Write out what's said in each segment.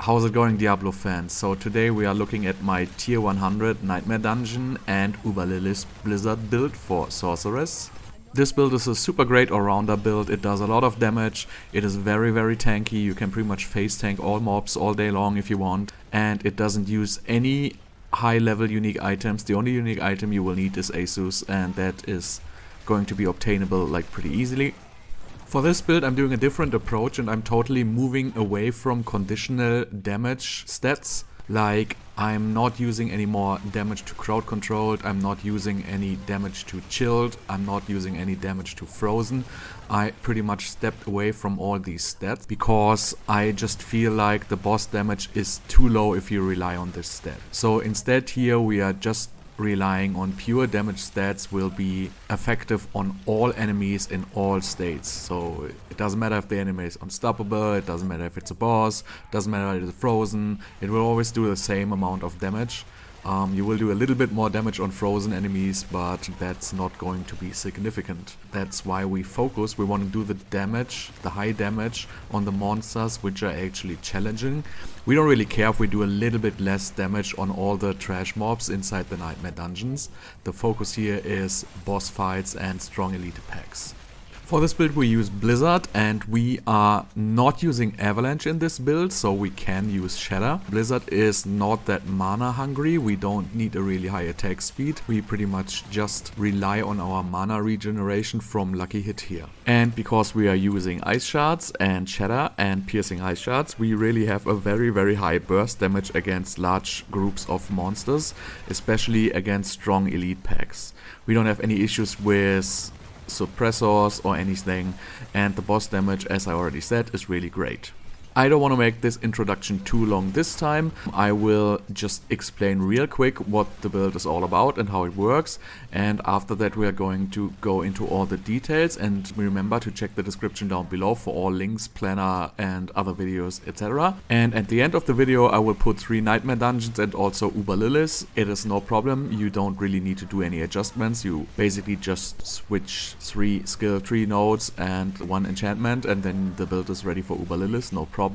How's it going, Diablo fans? So today we are looking at my tier 100 Nightmare Dungeon and Lilith Blizzard build for Sorceress. This build is a super great all-rounder build. It does a lot of damage, it is very tanky, you can pretty much face tank all mobs all day long if you want, and it doesn't use any high level unique items. The only unique item you will need is Asus, and that is going to be obtainable like pretty easily. For this build I'm doing a different approach and I'm totally moving away from conditional damage stats. Like, I'm not using any more damage to crowd controlled, I'm not using any damage to chilled, I'm not using any damage to frozen. I pretty much stepped away from all these stats because I just feel like the boss damage is too low if you rely on this stat. So instead here we are just relying on pure damage stats will be effective on all enemies in all states. So it doesn't matter if the enemy is unstoppable, it doesn't matter if it's a boss, it doesn't matter if it's frozen, it will always do the same amount of damage. You will do a little bit more damage on frozen enemies, but that's not going to be significant. That's why we focus. We want to do the damage, the high damage on the monsters which are actually challenging. We don't really care if we do a little bit less damage on all the trash mobs inside the Nightmare Dungeons. The focus here is boss fights and strong elite packs. For this build we use Blizzard and we are not using Avalanche in this build, so we can use Shatter. Blizzard is not that mana hungry, we don't need a really high attack speed. We pretty much just rely on our mana regeneration from Lucky Hit here. And because we are using Ice Shards and Shatter and Piercing Ice Shards, we really have a very high burst damage against large groups of monsters, especially against strong elite packs. We don't have any issues with suppressors or anything, and the boss damage, as I already said, is really great. I don't want to make this introduction too long this time. I will just explain real quick what the build is all about and how it works, and after that we are going to go into all the details. And remember to check the description down below for all links, planner and other videos, etc. And at the end of the video I will put 3 Nightmare Dungeons and also Lilith. It is no problem, you don't really need to do any adjustments. You basically just switch 3 skill tree nodes and 1 enchantment, and then the build is ready for Lilith, no problem.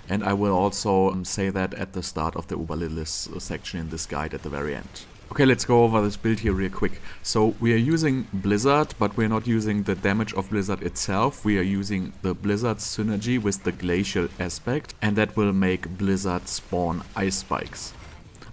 And I will also say that at the start of the Lilith section in this guide at the very end. Okay, let's go over this build here real quick. So we are using Blizzard, but we're not using the damage of Blizzard itself. We are using the Blizzard synergy with the Glacial aspect, and that will make Blizzard spawn ice spikes.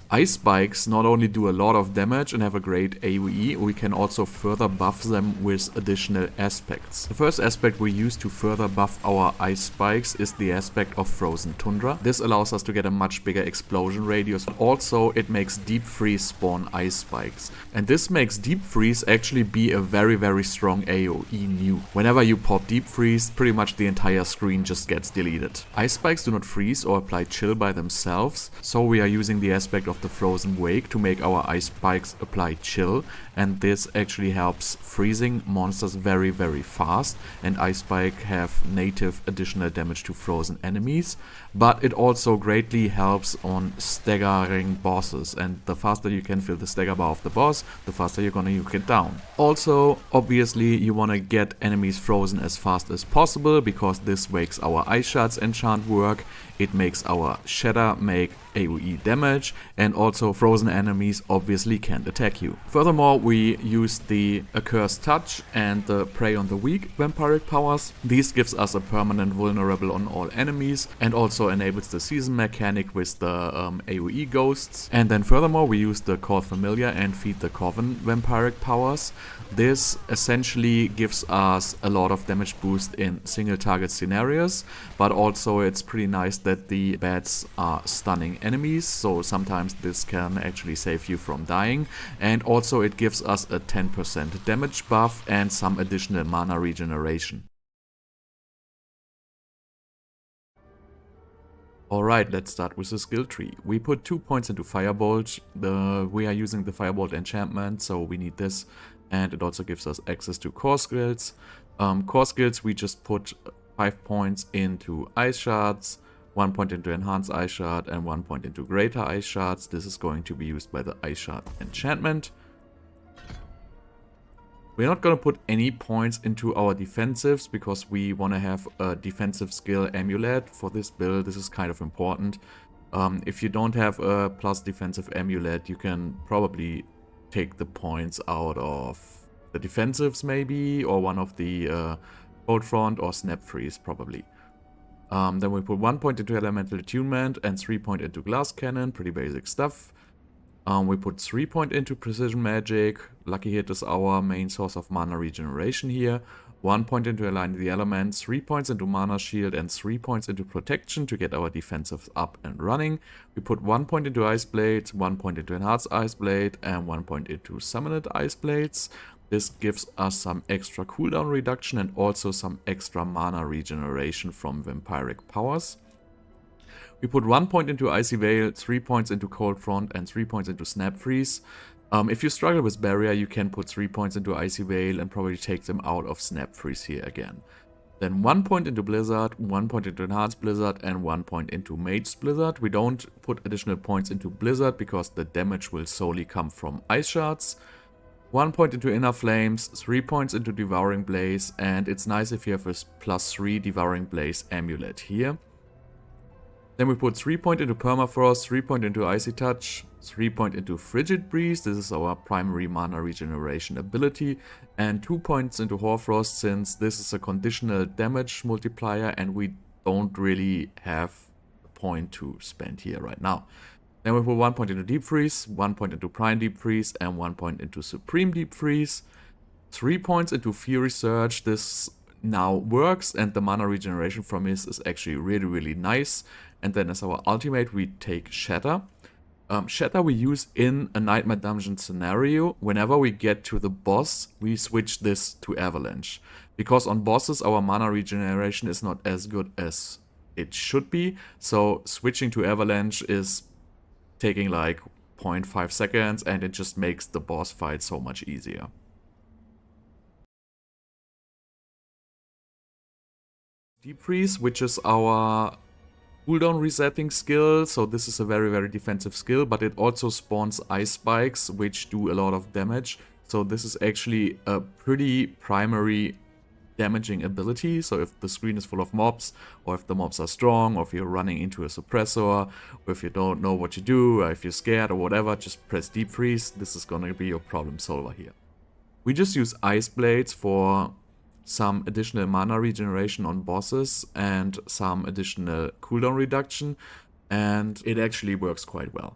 Ice spikes not only do a lot of damage and have a great AoE, we can also further buff them with additional aspects. The first aspect we use to further buff our ice spikes is the aspect of Frozen Tundra. This allows us to get a much bigger explosion radius, but also it makes Deep Freeze spawn ice spikes. And this makes Deep Freeze actually be a very strong AoE nuke. Whenever you pop Deep Freeze, pretty much the entire screen just gets deleted. Ice spikes do not freeze or apply chill by themselves, so we are using the aspect of the Frozen Wake to make our ice spikes apply chill, and this actually helps freezing monsters very fast, and ice spike have native additional damage to frozen enemies, but it also greatly helps on staggering bosses, and the faster you can fill the stagger bar of the boss, the faster you're gonna nuke it down. Also, obviously you wanna get enemies frozen as fast as possible, because this makes our Ice Shards enchant work, it makes our Shatter make AoE damage, and also frozen enemies obviously can't attack you. Furthermore, we use the Accursed Touch and the Prey on the Weak Vampiric Powers. These gives us a permanent vulnerable on all enemies, and also enables the season mechanic with the AoE ghosts. And then furthermore we use the Call Familiar and Feed the Coven Vampiric Powers. This essentially gives us a lot of damage boost in single target scenarios, but also it's pretty nice that the bats are stunning enemies, so sometimes this can actually save you from dying. And also it gives us a 10% damage buff and some additional mana regeneration. Alright, let's start with the skill tree. We put 2 points into Firebolt. We are using the Firebolt enchantment, so we need this. And it also gives us access to core skills. Core skills we just put 5 points into Ice Shards, 1 point into Enhanced Ice Shard, and 1 point into Greater Ice Shards. This is going to be used by the Ice Shard enchantment. We're not going to put any points into our defensives because we want to have a defensive skill amulet for this build. This is kind of important If you don't have a plus defensive amulet, you can probably take the points out of the defensives maybe, or one of the cold front or snap freeze probably. Then we put 1 point into elemental attunement and 3 point into glass cannon, pretty basic stuff. We put 3 point into precision magic. Lucky hit is our main source of mana regeneration here. 1 point into align the elements, 3 points into mana shield and 3 points into protection to get our defensives up and running. We put 1 point into ice blades, 1 point into enhanced ice blade and 1 point into summoned ice blades. This gives us some extra cooldown reduction and also some extra mana regeneration from Vampiric Powers. We put 1 point into Icy Veil, 3 points into Cold Front and 3 points into Snap Freeze. If you struggle with Barrier, you can put 3 points into Icy Veil and probably take them out of Snap Freeze here again. Then 1 point into Blizzard, 1 point into Enhanced Blizzard and 1 point into Mage's Blizzard. We don't put additional points into Blizzard because the damage will solely come from Ice Shards. 1 point into Inner Flames, 3 points into Devouring Blaze, and it's nice if you have a +3 Devouring Blaze amulet here. Then we put 3 point into Permafrost, 3 point into Icy Touch, 3 point into Frigid Breeze, this is our primary mana regeneration ability, and 2 points into Hoarfrost since this is a conditional damage multiplier and we don't really have a point to spend here right now. Then we put 1 point into Deep Freeze, 1 point into Prime Deep Freeze and 1 point into Supreme Deep Freeze. 3 points into Fury Surge, this now works and the mana regeneration from this is actually really nice. And then as our ultimate we take Shatter. Shatter we use in a Nightmare Dungeon scenario. Whenever we get to the boss, we switch this to Avalanche. Because on bosses our mana regeneration is not as good as it should be. So switching to Avalanche is taking like 0.5 seconds and it just makes the boss fight so much easier. Deep Freeze, which is our cooldown resetting skill, so this is a very defensive skill, but it also spawns ice spikes which do a lot of damage. So this is actually a pretty primary damaging ability. So if the screen is full of mobs, or if the mobs are strong, or if you're running into a suppressor, or if you don't know what to do, or if you're scared or whatever, just press Deep Freeze. This is gonna be your problem solver here. We just use Ice Blades for some additional mana regeneration on bosses and some additional cooldown reduction, and it actually works quite well.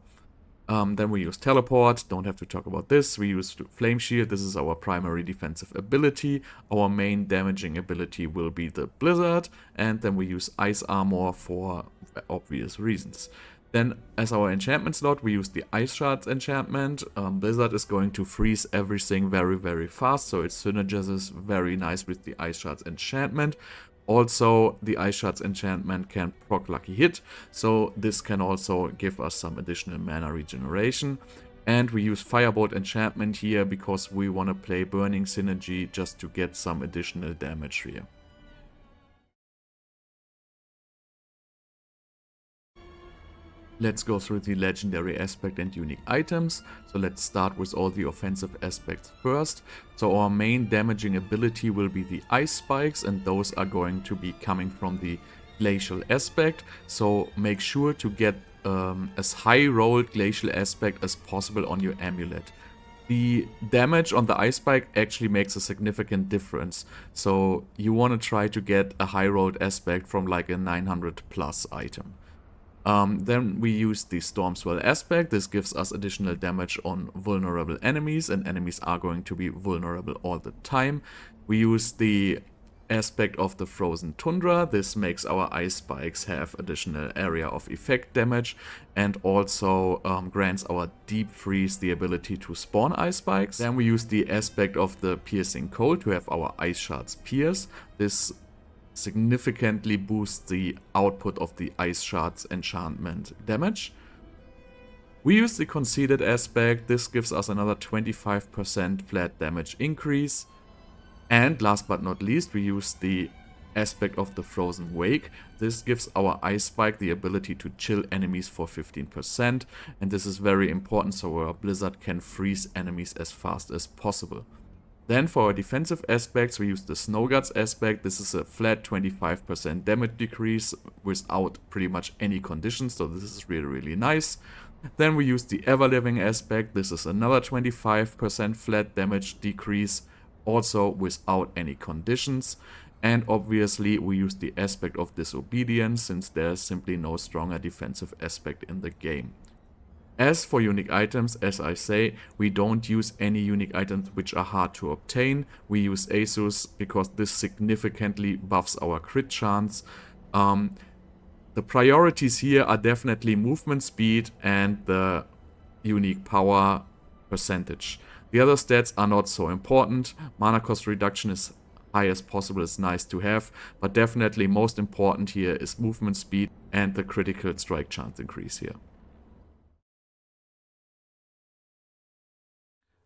Then we use Teleport, don't have to talk about this. We use Flame Shield, this is our primary defensive ability. Our main damaging ability will be the Blizzard, and then we use Ice Armor for obvious reasons. Then as our enchantment slot we use the Ice Shards enchantment. Blizzard is going to freeze everything very fast, so it synergizes very nice with the Ice Shards enchantment. Also the Ice Shards enchantment can proc Lucky Hit, so this can also give us some additional mana regeneration. And we use Firebolt enchantment here because we want to play Burning Synergy just to get some additional damage here. Let's go through the legendary aspect and unique items. So let's start with all the offensive aspects first. So our main damaging ability will be the ice spikes, and those are going to be coming from the glacial aspect. So make sure to get as high rolled glacial aspect as possible on your amulet. The damage on the ice spike actually makes a significant difference. So you want to try to get a high rolled aspect from like a 900 plus item. Then we use the Storm Swell aspect. This gives us additional damage on vulnerable enemies, and enemies are going to be vulnerable all the time. We use the aspect of the Frozen Tundra. This makes our ice spikes have additional area of effect damage, and also grants our Deep Freeze the ability to spawn ice spikes. Then we use the aspect of the Piercing Cold to have our Ice Shards pierce. This significantly boosts the output of the Ice Shards enchantment damage. We use the Conceited aspect. This gives us another 25% flat damage increase. And last but not least, we use the aspect of the Frozen Wake. This gives our Ice Spike the ability to chill enemies for 15%, and this is very important so our Blizzard can freeze enemies as fast as possible. Then for our defensive aspects, we use the Snow Guts aspect. This is a flat 25% damage decrease without pretty much any conditions, so this is really, really nice. Then we use the Ever Living aspect. This is another 25% flat damage decrease, also without any conditions. And obviously we use the aspect of Disobedience, since there's simply no stronger defensive aspect in the game. As for unique items, as I say, we don't use any unique items which are hard to obtain. We use Asus because this significantly buffs our crit chance. The priorities here are definitely movement speed and the unique power percentage. The other stats are not so important. Mana cost reduction is high as possible, is nice to have, but definitely most important here is movement speed and the critical strike chance increase here.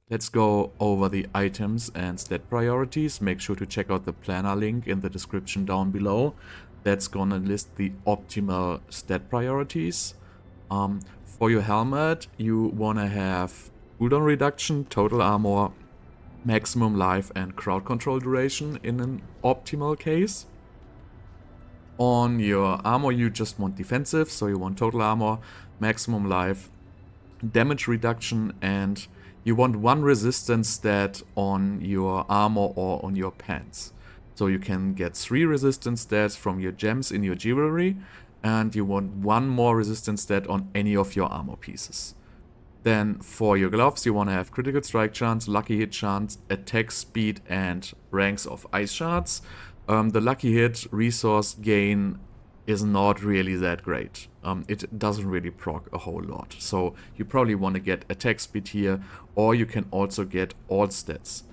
Let's go over the items and stat priorities. Make sure to check out the planner link in the description down below. That's gonna list the optimal stat priorities. For your helmet, you wanna have cooldown reduction, total armor, maximum life, and crowd control duration in an optimal case. On your armor, you just want defensive, so you want total armor, maximum life, damage reduction, and you want one resistance stat on your armor or on your pants. So you can get 3 resistance stats from your gems in your jewelry, and you want 1 more resistance stat on any of your armor pieces. Then for your gloves, you want to have critical strike chance, lucky hit chance, attack speed, and ranks of ice shards. The lucky hit resource gain is not really that great. It doesn't really proc a whole lot. So you probably want to get attack speed here, or you can also get all stats.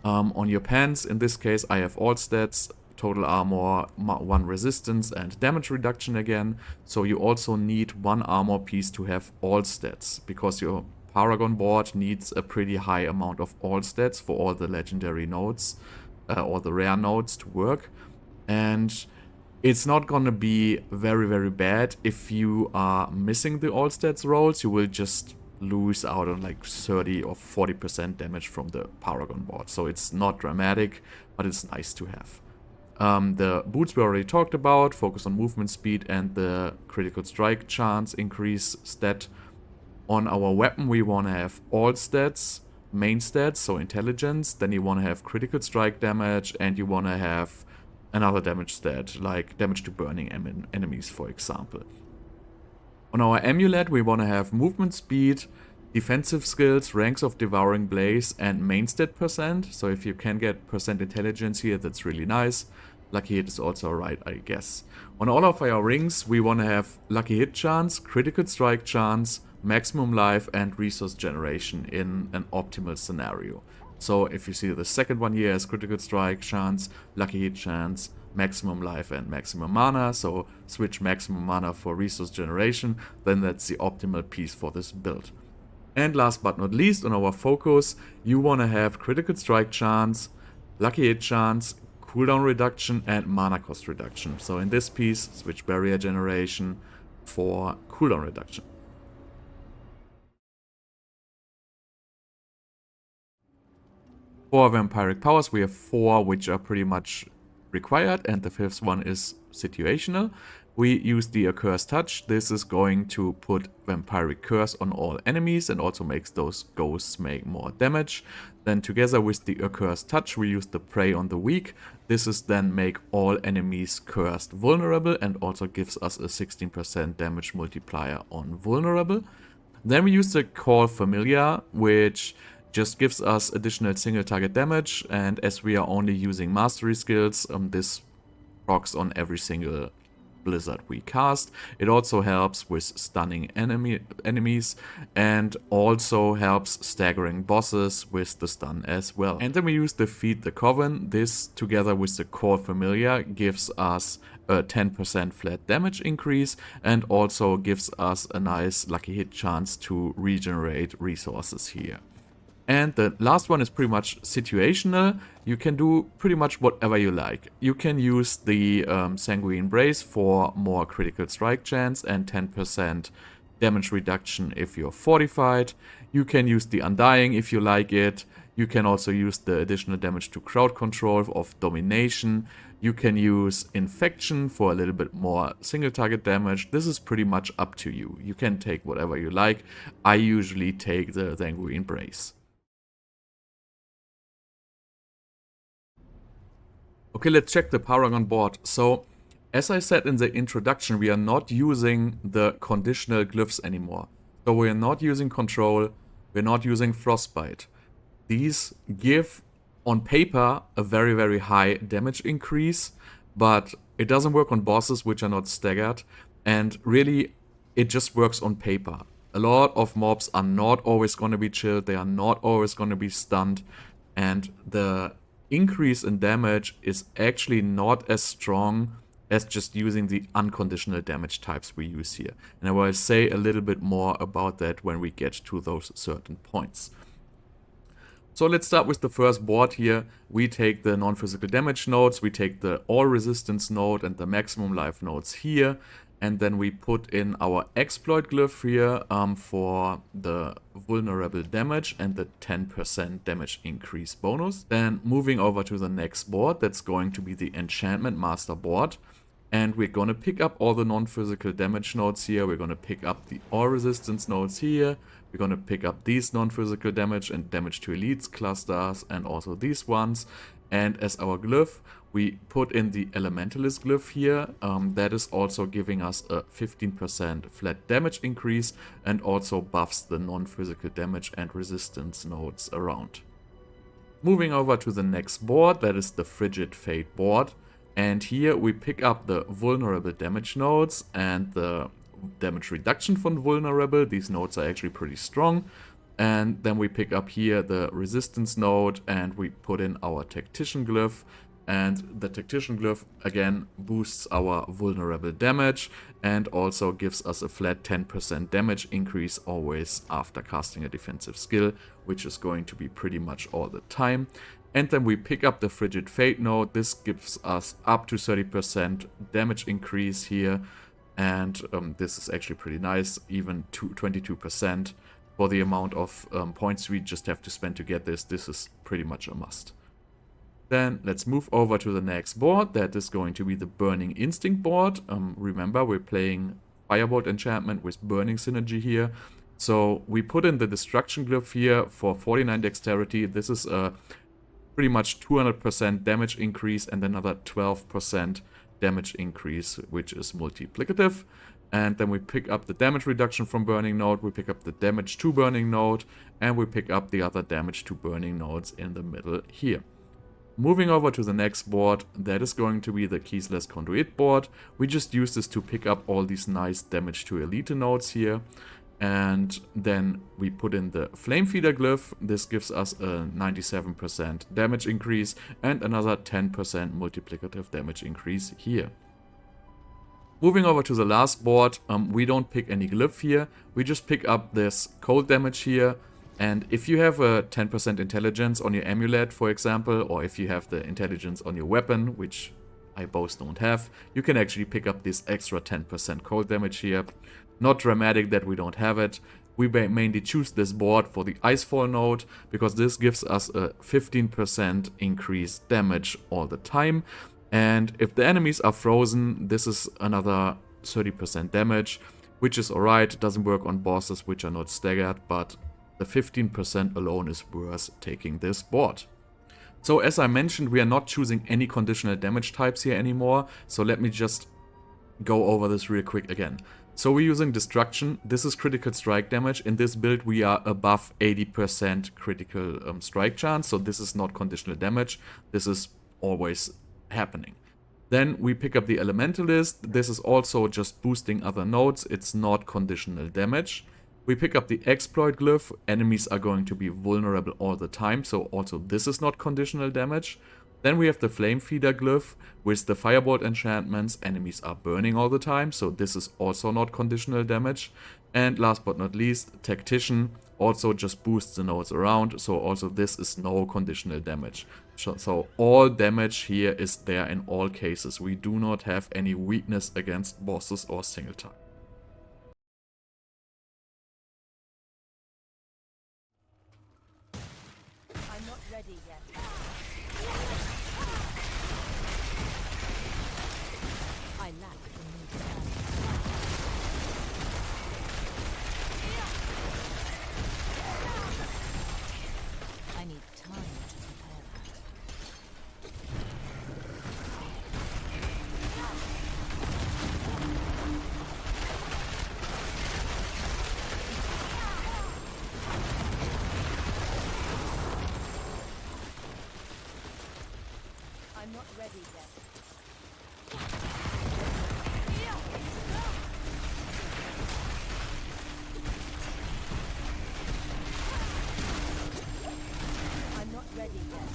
On your pants, in this case, I have all stats, total armor, 1 resistance, and damage reduction again. So you also need 1 armor piece to have all stats, because your Paragon board needs a pretty high amount of all stats for all the legendary nodes, or the rare nodes to work. And it's not gonna be very, very bad if you are missing the all stats rolls. You will just lose out on like 30 or 40% damage from the Paragon board. So it's not dramatic, but it's nice to have. The boots we already talked about, focus on movement speed and the critical strike chance increase stat. On our weapon, we want to have all stats, main stats, so intelligence. Then you want to have critical strike damage, and you want to have another damage stat, like damage to burning enemies, for example. On our amulet, we want to have movement speed, defensive skills, ranks of devouring blaze, and main stat percent. So if you can get percent intelligence here, that's really nice. Lucky hit is also alright, I guess. On all of our rings, we want to have lucky hit chance, critical strike chance, maximum life, and resource generation in an optimal scenario. So if you see the second one here as critical strike chance, lucky hit chance, maximum life, and maximum mana, so switch maximum mana for resource generation, then that's the optimal piece for this build. And last but not least, on our focus, you want to have critical strike chance, lucky hit chance, cooldown reduction, and mana cost reduction. So in this piece, switch barrier generation for cooldown reduction. For Vampiric Powers, we have 4 which are pretty much required, and the 5th one is situational. We use the Accursed Touch. This is going to put Vampiric Curse on all enemies and also makes those ghosts make more damage. Then together with the Accursed Touch, we use the Prey on the Weak. This is then make all enemies cursed vulnerable and also gives us a 16% damage multiplier on vulnerable. Then we use the Call Familiar, which just gives us additional single target damage, and as we are only using mastery skills, this procs on every single blizzard we cast. It also helps with stunning enemies and also helps staggering bosses with the stun as well. And then we use the Feed the Coven. This together with the Call Familiar gives us a 10% flat damage increase and also gives us a nice lucky hit chance to regenerate resources here. And the last one is pretty much situational. You can do pretty much whatever you like. You can use the Sanguine Brace for more critical strike chance and 10% damage reduction if you're fortified. You can use the Undying if you like it. You can also use the additional damage to crowd control of domination. You can use infection for a little bit more single target damage. This is pretty much up to you. You can take whatever you like. I usually take the Angry Embrace. Okay, let's check the Paragon board. So, as I said in the introduction, we are not using the conditional glyphs anymore. So we are not using control, we're not using frostbite. These give, on paper, a very, very high damage increase, but it doesn't work on bosses which are not staggered, and really, it just works on paper. A lot of mobs are not always going to be chilled, they are not always going to be stunned, and the increase in damage is actually not as strong as just using the unconditional damage types we use here. And I will say a little bit more about that when we get to those certain points. So let's start with the first board here. We take the non-physical damage nodes, we take the all resistance node and the maximum life nodes here, and then we put in our exploit glyph here for the vulnerable damage and the 10% damage increase bonus. Then moving over to the next board, that's going to be the enchantment master board. And we're going to pick up all the non-physical damage nodes here. We're going to pick up the all resistance nodes here. We're going to pick up these non-physical damage and damage to elites clusters and also these ones. And as our glyph, we put in the elementalist glyph here. That is also giving us a 15% flat damage increase and also buffs the non-physical damage and resistance nodes around. Moving over to the next board, that is the Frigid Fate board. And here we pick up the vulnerable damage nodes and the damage reduction from vulnerable. These nodes are actually pretty strong. And then we pick up here the resistance node and we put in our tactician glyph. And the tactician glyph again boosts our vulnerable damage and also gives us a flat 10% damage increase always after casting a defensive skill, which is going to be pretty much all the time. And then we pick up the Frigid Fate node. This gives us up to 30% damage increase here. And this is actually pretty nice, even to 22% for the amount of points we just have to spend to get this. This is pretty much a must. Then let's move over to the next board. That is going to be the Burning Instinct board. Remember, we're playing Firebolt enchantment with Burning synergy here. So we put in the Destruction glyph here for 49 dexterity. This is a pretty much 200% damage increase and another 12% damage increase, which is multiplicative. And then we pick up the damage reduction from Burning node, we pick up the damage to Burning node, and we pick up the other damage to Burning nodes in the middle here. Moving over to the next board, that is going to be the Keysless Conduit board. We just use this to pick up all these nice damage to elite nodes here. And then we put in the Flame Feeder glyph. This gives us a 97% damage increase and another 10% multiplicative damage increase here. Moving over to the last board, we don't pick any glyph here. We just pick up this cold damage here. And if you have a 10% intelligence on your amulet, for example, or if you have the intelligence on your weapon, which I both don't have, you can actually pick up this extra 10% cold damage here. Not dramatic that we don't have it. We mainly choose this board for the Icefall node because this gives us a 15% increased damage all the time. And if the enemies are frozen, this is another 30% damage, which is alright. It doesn't work on bosses which are not staggered, but the 15% alone is worth taking this board. So as I mentioned, we are not choosing any conditional damage types here anymore. So let me just go over this real quick again. So we're using Destruction. This is critical strike damage. In this build we are above 80% critical strike chance. So this is not conditional damage. This is always happening. Then we pick up the Elementalist. This is also just boosting other nodes. It's not conditional damage. We pick up the Exploit glyph. Enemies are going to be vulnerable all the time. So also this is not conditional damage. Then we have the Flame Feeder glyph. With the Firebolt enchantments, enemies are burning all the time, so this is also not conditional damage. And last but not least, Tactician also just boosts the nodes around, so also this is no conditional damage. So all damage here is there in all cases. We do not have any weakness against bosses or single target. ready yet. I'm not ready yet.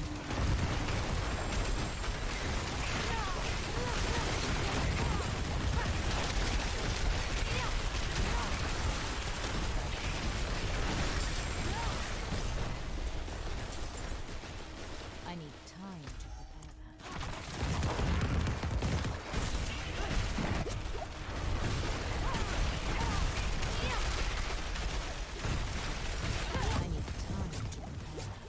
I need time to prepare that. I need time to prepare that.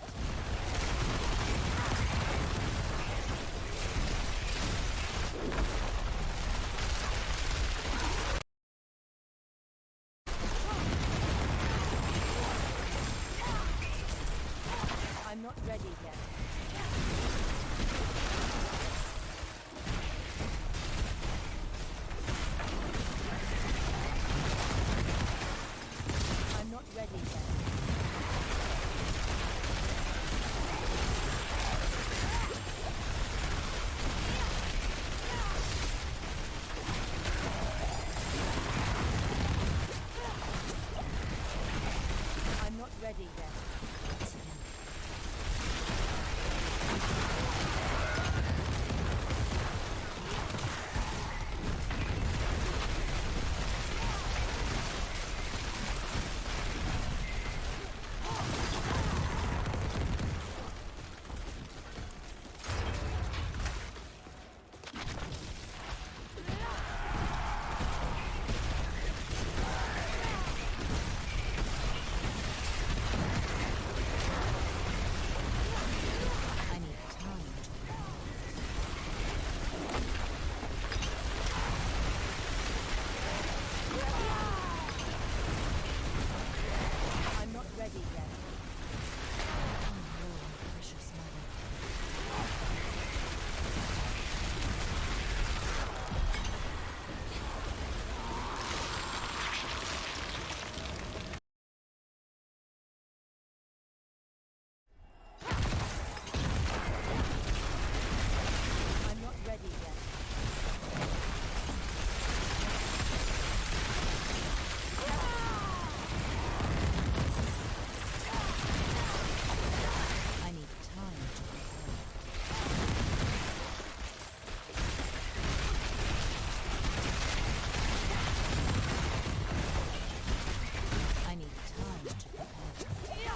I'm not ready yet. I'm not ready yet. I'm not ready yet. I need time to prepare. I'm not ready yet. Oh no, precious mother. I'm not ready yet. I need time to prepare. I need time to prepare.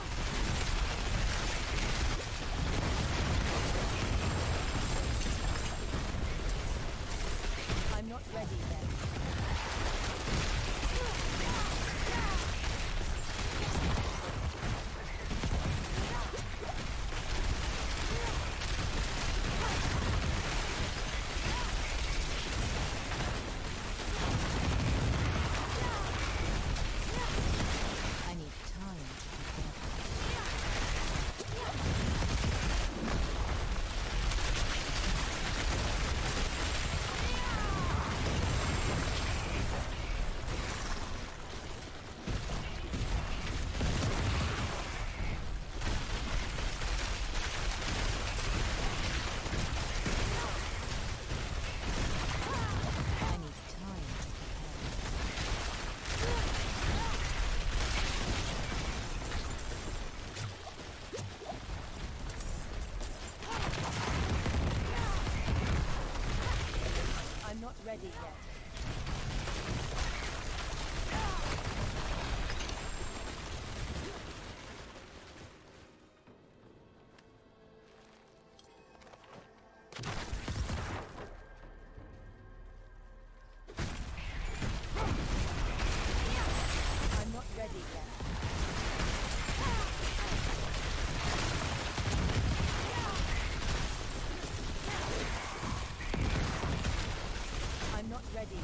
I'm not ready yet. I need time to prepare. I need time to prepare. I'm not ready yet. I'm not ready yet. I'm not ready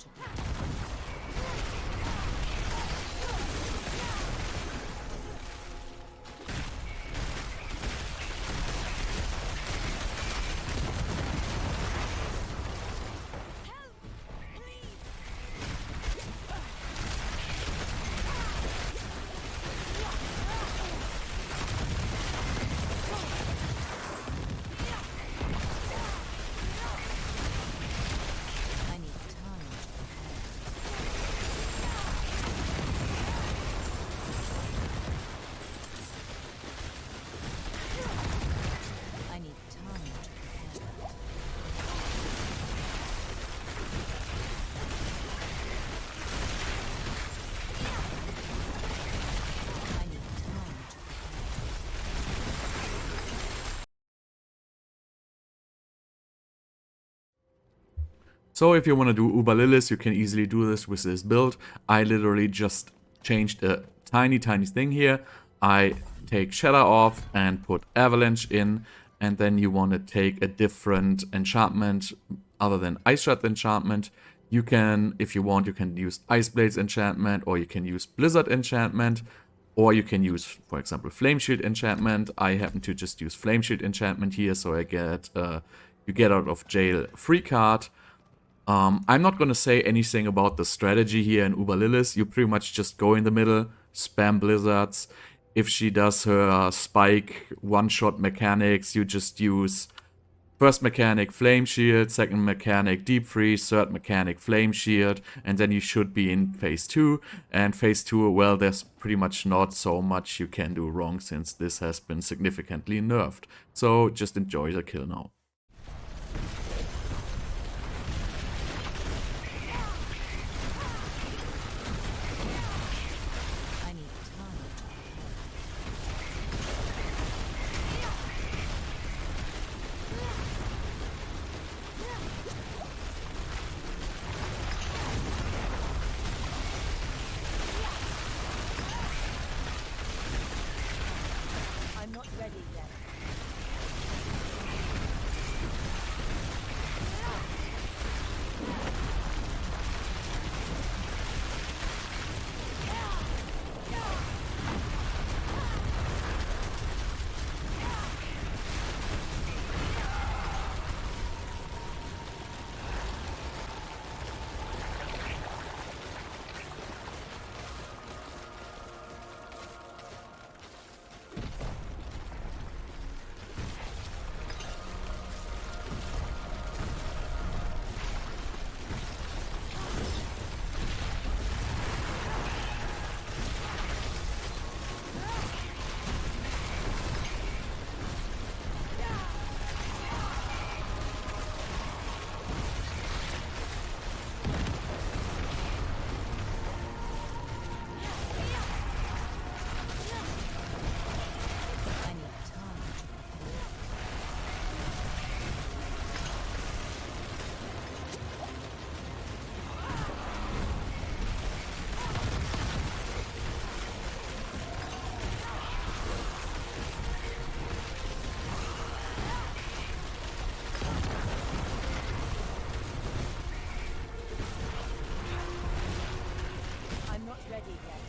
to be. I need time to prepare. I need time to prepare. I need time to So if you want to do Uber Lilith, you can easily do this with this build. I literally just changed a tiny thing here. I take Shatter off and put Avalanche in, and then you want to take a different enchantment other than Ice Shard enchantment. You can, if you want, you can use Ice Blades enchantment, or you can use Blizzard enchantment, or you can use, for example, Flame Shield enchantment. I happen to just use Flame Shield enchantment here, so I get you get out of jail free card. I'm not going to say anything about the strategy here in Uber Lilith. You pretty much just go in the middle, spam blizzards. If she does her spike one-shot mechanics, you just use first mechanic Flame Shield, second mechanic Deep Freeze, third mechanic Flame Shield, and then you should be in phase 2. And phase 2, well, there's pretty much not so much you can do wrong since this has been significantly nerfed. So just enjoy the kill now. I need time to I'm not ready yet. I need time to prepare. I'm not ready yet.